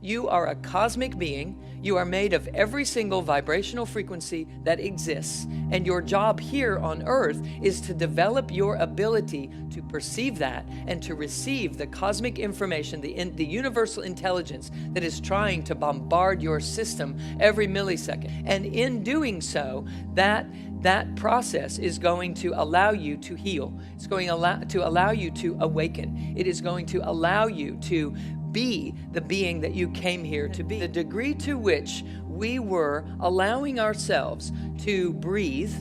You are a cosmic being. You are made of every single vibrational frequency that exists. And your job here on Earth is to develop your ability to perceive that and to receive the cosmic information, the universal intelligence that is trying to bombard your system every millisecond. And in doing so, that process is going to allow you to heal. It's going to allow you to awaken. It is going to allow you to be the being that you came here to be. The degree to which we were allowing ourselves to breathe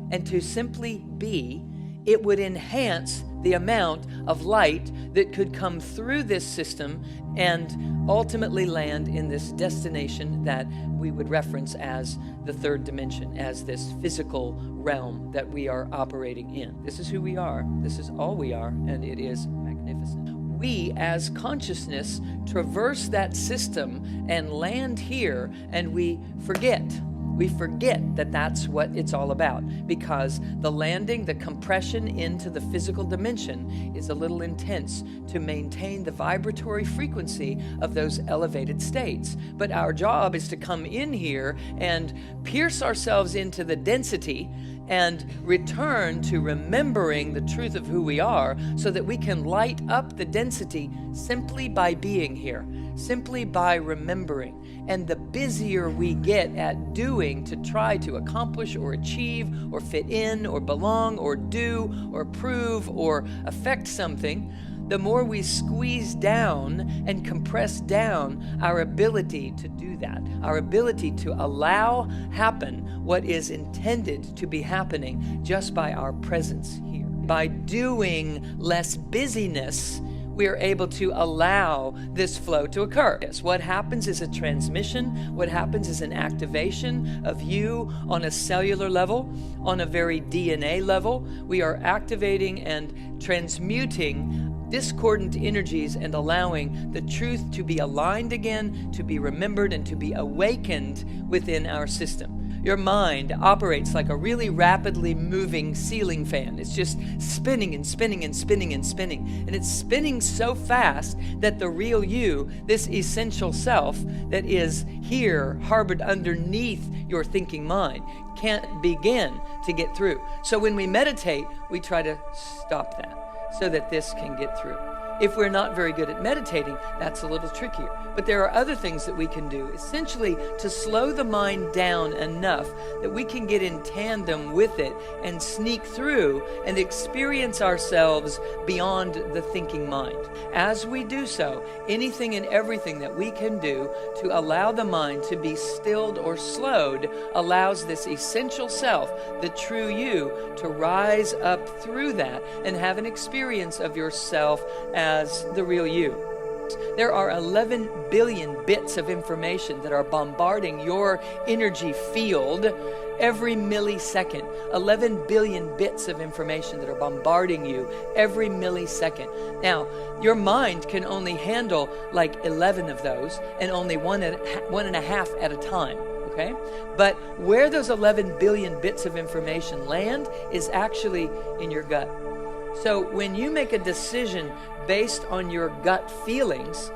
and to simply be, it would enhance the amount of light that could come through this system and ultimately land in this destination that we would reference as the third dimension, as this physical realm that we are operating in. This is who we are. This is all we are, and it is magnificent. We, as consciousness, traverse that system and land here, and we forget. We forget that that's what it's all about, because the landing, the compression into the physical dimension is a little intense to maintain the vibratory frequency of those elevated states. But our job is to come in here and pierce ourselves into the density and return to remembering the truth of who we are, so that we can light up the density simply by being here, simply by remembering. And the busier we get at doing to try to accomplish or achieve or fit in or belong or do or prove or affect something, the more we squeeze down and compress down our ability to do that, our ability to allow happen what is intended to be happening just by our presence here. By doing less busyness, we are able to allow this flow to occur. Yes, what happens is a transmission. What happens is an activation of you on a cellular level, on a very DNA level. We are activating and transmuting discordant energies and allowing the truth to be aligned again, to be remembered, and to be awakened within our system. Your mind operates like a really rapidly moving ceiling fan. It's just spinning and spinning and spinning and spinning. And it's spinning so fast that the real you, this essential self that is here, harbored underneath your thinking mind, can't begin to get through. So when we meditate, we try to stop that so that this can get through. If we're not very good at meditating, that's a little trickier. But there are other things that we can do, essentially to slow the mind down enough that we can get in tandem with it and sneak through and experience ourselves beyond the thinking mind. As we do so, anything and everything that we can do to allow the mind to be stilled or slowed allows this essential self, the true you, to rise up through that and have an experience of yourself as the real you. There are 11 billion bits of information that are bombarding your energy field every millisecond. 11 billion bits of information that are bombarding you every millisecond. Now, your mind can only handle like 11 of those, and only one and a half at a time. Okay? But where those 11 billion bits of information land is actually in your gut. So when you make a decision based on your gut feelings,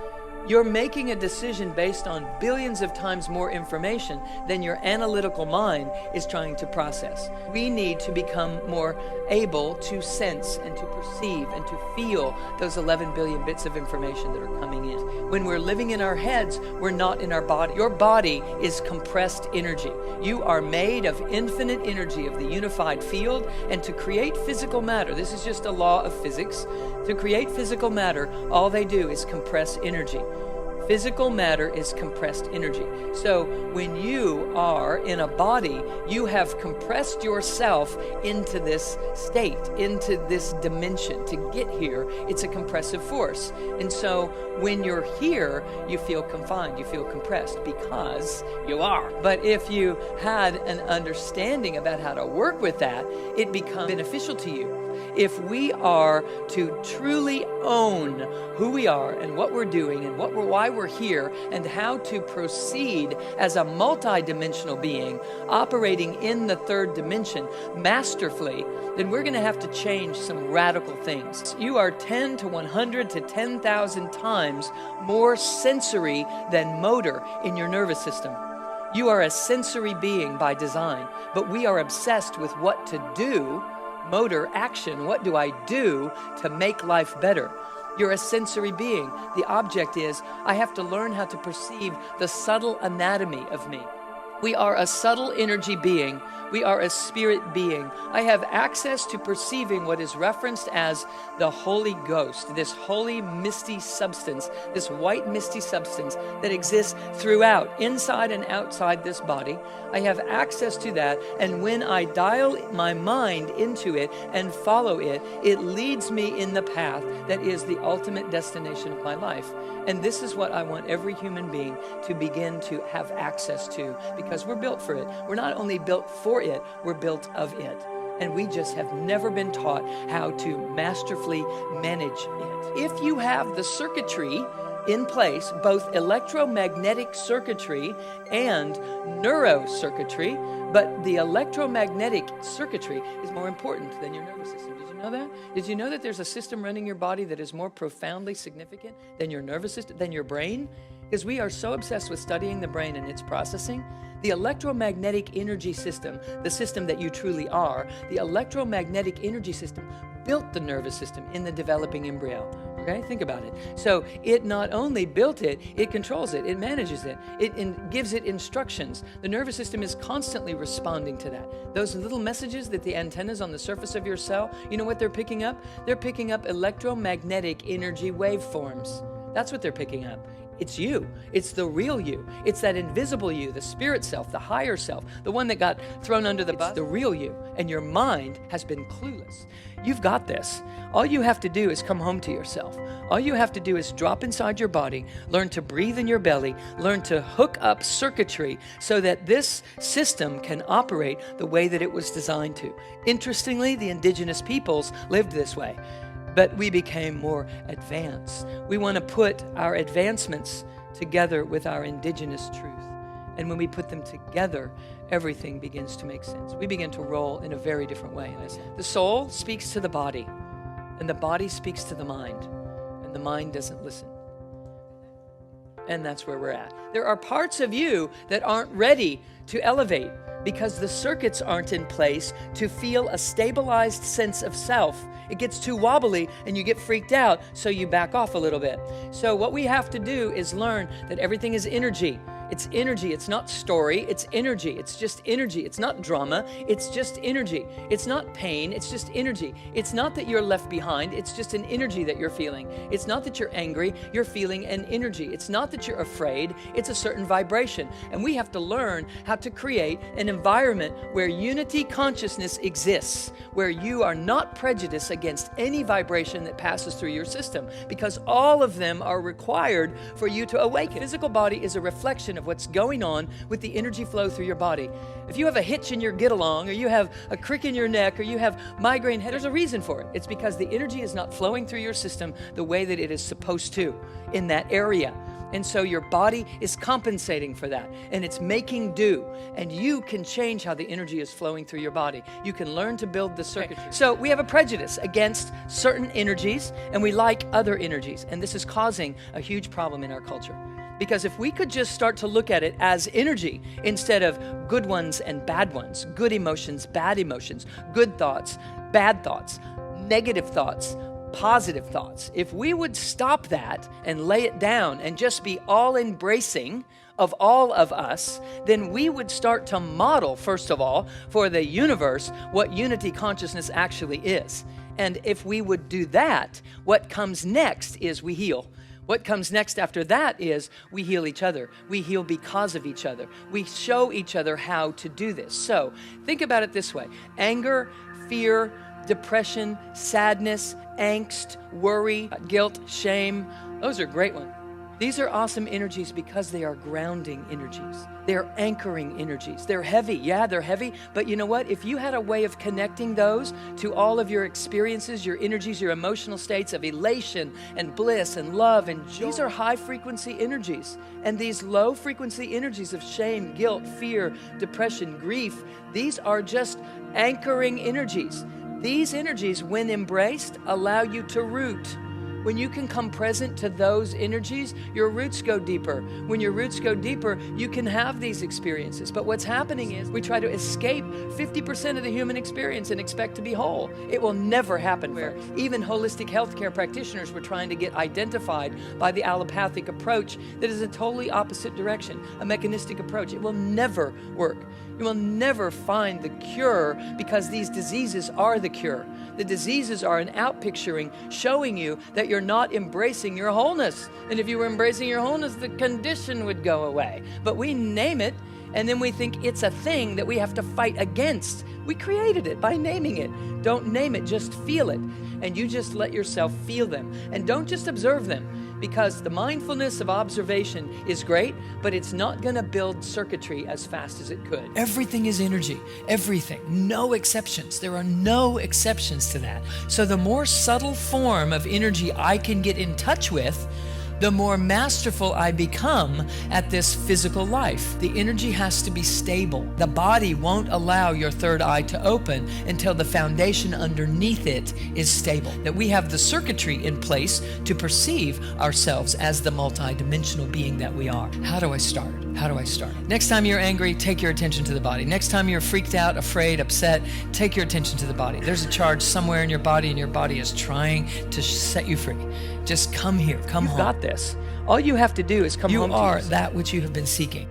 you're making a decision based on billions of times more information than your analytical mind is trying to process. We need to become more able to sense and to perceive and to feel those 11 billion bits of information that are coming in. When we're living in our heads, we're not in our body. Your body is compressed energy. You are made of infinite energy of the unified field, and to create physical matter, this is just a law of physics, to create physical matter, all they do is compress energy. Physical matter is compressed energy. So when you are in a body, you have compressed yourself into this state, into this dimension. To get here, it's a compressive force. And so when you're here, you feel confined, you feel compressed, because you are. But if you had an understanding about how to work with that, it becomes beneficial to you. If we are to truly own who we are and what we're doing and why we're here and how to proceed as a multidimensional being operating in the third dimension masterfully, then we're going to have to change some radical things. You are 10 to 100 to 10,000 times more sensory than motor in your nervous system. You are a sensory being by design, but we are obsessed with what to do, motor action. What do I do to make life better? You're a sensory being. The object is, I have to learn how to perceive the subtle anatomy of me. We are a subtle energy being. We are a spirit being. I have access to perceiving what is referenced as the Holy Ghost, this holy misty substance, this white misty substance that exists throughout, inside and outside this body. I have access to that, and when I dial my mind into it and follow it, it leads me in the path that is the ultimate destination of my life. And this is what I want every human being to begin to have access to, because we're built for it. We're not only built for it, we're built of it. And we just have never been taught how to masterfully manage it. If you have the circuitry in place, both electromagnetic circuitry and neurocircuitry, but the electromagnetic circuitry is more important than your nervous system. Did you know that? Did you know that there's a system running your body that is more profoundly significant than your nervous system, than your brain? Because we are so obsessed with studying the brain and its processing. The electromagnetic energy system, the system that you truly are, the electromagnetic energy system built the nervous system in the developing embryo. Okay, think about it. So it not only built it, it controls it, it manages it, it gives it instructions. The nervous system is constantly responding to that. Those little messages that the antennas on the surface of your cell, you know what they're picking up? They're picking up electromagnetic energy waveforms. That's what they're picking up. It's you. It's the real you. It's that invisible you, the spirit self, the higher self, the one that got thrown under the bus. The real you. And your mind has been clueless. You've got this. All you have to do is come home to yourself. All you have to do is drop inside your body, learn to breathe in your belly, learn to hook up circuitry so that this system can operate the way that it was designed to. Interestingly, the indigenous peoples lived this way. But we became more advanced. We want to put our advancements together with our indigenous truth. And when we put them together, everything begins to make sense. We begin to roll in a very different way. The soul speaks to the body, and the body speaks to the mind, and the mind doesn't listen. And that's where we're at. There are parts of you that aren't ready to elevate because the circuits aren't in place to feel a stabilized sense of self. It gets too wobbly and you get freaked out, so you back off a little bit. So what we have to do is learn that everything is energy. It's energy. It's not story. It's energy. It's just energy. It's not drama. It's just energy. It's not pain. It's just energy. It's not that you're left behind. It's just an energy that you're feeling. It's not that you're angry. You're feeling an energy. It's not that you're afraid. It's a certain vibration. And we have to learn how to create an environment where unity consciousness exists, where you are not prejudiced against any vibration that passes through your system, because all of them are required for you to awaken. The physical body is a reflection of what's going on with the energy flow through your body. If you have a hitch in your get along, or you have a crick in your neck, or you have migraine head, there's a reason for it. It's because the energy is not flowing through your system the way that it is supposed to in that area. And so your body is compensating for that, and it's making do. And you can change how the energy is flowing through your body. You can learn to build the circuitry. So we have a prejudice against certain energies, and we like other energies. And this is causing a huge problem in our culture. Because if we could just start to look at it as energy instead of good ones and bad ones, good emotions, bad emotions, good thoughts, bad thoughts, negative thoughts, positive thoughts. If we would stop that and lay it down and just be all embracing of all of us, then we would start to model, first of all, for the universe what unity consciousness actually is. And if we would do that, what comes next is we heal. What comes next after that is we heal each other. We heal because of each other. We show each other how to do this. So think about it this way. Anger, fear, depression, sadness, angst, worry, guilt, shame, those are great ones. These are awesome energies because they are grounding energies. They're anchoring energies. They're heavy. Yeah, they're heavy. But you know what? If you had a way of connecting those to all of your experiences, your energies, your emotional states of elation and bliss and love and joy, these are high frequency energies. And these low frequency energies of shame, guilt, fear, depression, grief, these are just anchoring energies. These energies, when embraced, allow you to root. When you can come present to those energies, your roots go deeper. When your roots go deeper, you can have these experiences. But what's happening is we try to escape 50% of the human experience and expect to be whole. It will never happen. Where even holistic healthcare practitioners were trying to get identified by the allopathic approach that is a totally opposite direction, a mechanistic approach. It will never work. You will never find the cure because these diseases are the cure. The diseases are an outpicturing showing you that you're not embracing your wholeness. And if you were embracing your wholeness, the condition would go away. But we name it, and then we think it's a thing that we have to fight against. We created it by naming it. Don't name it, just feel it. And you just let yourself feel them. And don't just observe them, because the mindfulness of observation is great, but it's not gonna build circuitry as fast as it could. Everything is energy, everything, no exceptions. There are no exceptions to that. So the more subtle form of energy I can get in touch with, the more masterful I become at this physical life. The energy has to be stable. The body won't allow your third eye to open until the foundation underneath it is stable. That we have the circuitry in place to perceive ourselves as the multidimensional being that we are. How do I start? How do I start? Next time you're angry, take your attention to the body. Next time you're freaked out, afraid, upset, take your attention to the body. There's a charge somewhere in your body, and your body is trying to set you free. Just come here, come home. You've got this. All you have to do is come home to yourself. You are that which you have been seeking.